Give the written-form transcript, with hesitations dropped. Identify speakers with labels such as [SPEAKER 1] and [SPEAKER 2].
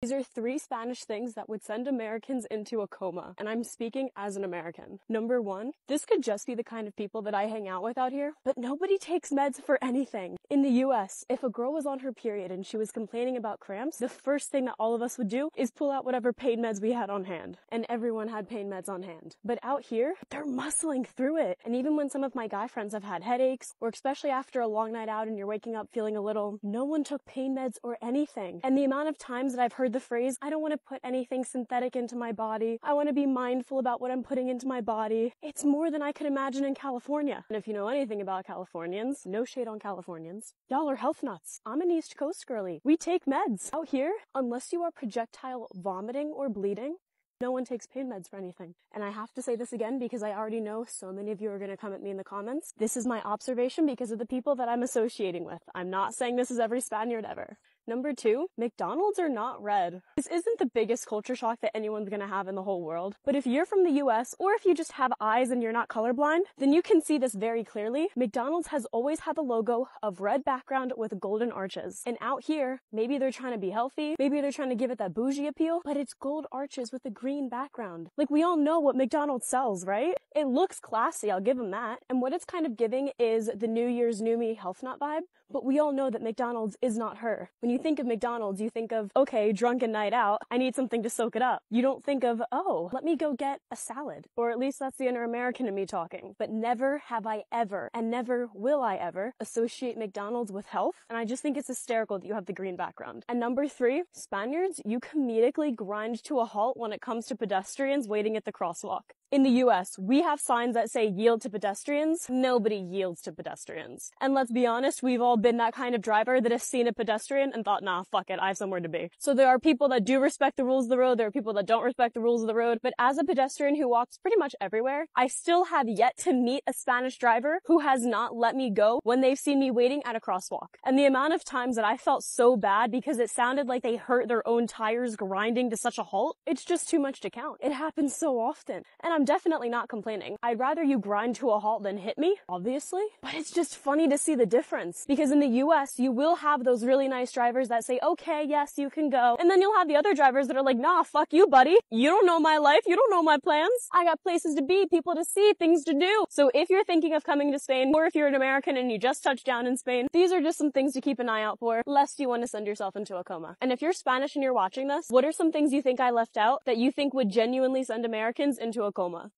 [SPEAKER 1] These are 3 Spanish things that would send Americans into a coma, and I'm speaking as an American. Number 1, this could just be the kind of people that I hang out with out here, but nobody takes meds for anything. In the US, if a girl was on her period and she was complaining about cramps, the first thing that all of us would do is pull out whatever pain meds we had on hand. And everyone had pain meds on hand. But out here, they're muscling through it. And even when some of my guy friends have had headaches, or especially after a long night out and you're waking up feeling a little, no one took pain meds or anything. And the amount of times that I've heard the phrase, I don't want to put anything synthetic into my body. I want to be mindful about what I'm putting into my body. It's more than I could imagine in California. And if you know anything about Californians, no shade on Californians, y'all are health nuts. I'm an East Coast girly. We take meds. Out here, unless you are projectile vomiting or bleeding, no one takes pain meds for anything. And I have to say this again because I already know so many of you are going to come at me in the comments. This is my observation because of the people that I'm associating with. I'm not saying this is every Spaniard ever. Number 2, McDonald's are not red. This isn't the biggest culture shock that anyone's gonna have in the whole world, but if you're from the US, or if you just have eyes and you're not colorblind, then you can see this very clearly. McDonald's has always had the logo of red background with golden arches. And out here, maybe they're trying to be healthy, maybe they're trying to give it that bougie appeal, but it's gold arches with a green background. Like, we all know what McDonald's sells, right? It looks classy, I'll give them that. And what it's kind of giving is the New Year's New Me health nut vibe, but we all know that McDonald's is not her. When you think of McDonald's, you think of, okay, drunken night out, I need something to soak it up. You don't think of, oh, let me go get a salad. Or at least that's the inner American in me talking. But never have I ever, and never will I ever, associate McDonald's with health. And I just think it's hysterical that you have the green background. And number 3, Spaniards, you comedically grind to a halt when it comes to pedestrians waiting at the crosswalk. In the US, we have signs that say yield to pedestrians. Nobody yields to pedestrians. And let's be honest, we've all been that kind of driver that has seen a pedestrian and thought, nah, fuck it, I have somewhere to be. So there are people that do respect the rules of the road, there are people that don't respect the rules of the road, but as a pedestrian who walks pretty much everywhere, I still have yet to meet a Spanish driver who has not let me go when they've seen me waiting at a crosswalk. And the amount of times that I felt so bad because it sounded like they hurt their own tires grinding to such a halt, it's just too much to count. It happens so often. And I'm definitely not complaining. I'd rather you grind to a halt than hit me, obviously, but it's just funny to see the difference. Because in the US, you will have those really nice drivers that say, okay, yes, you can go. And then you'll have the other drivers that are like, nah, fuck you, buddy. You don't know my life. You don't know my plans. I got places to be, people to see, things to do. So if you're thinking of coming to Spain, or if you're an American and you just touched down in Spain, these are just some things to keep an eye out for, lest you want to send yourself into a coma. And if you're Spanish and you're watching this, what are some things you think I left out that you think would genuinely send Americans into a coma?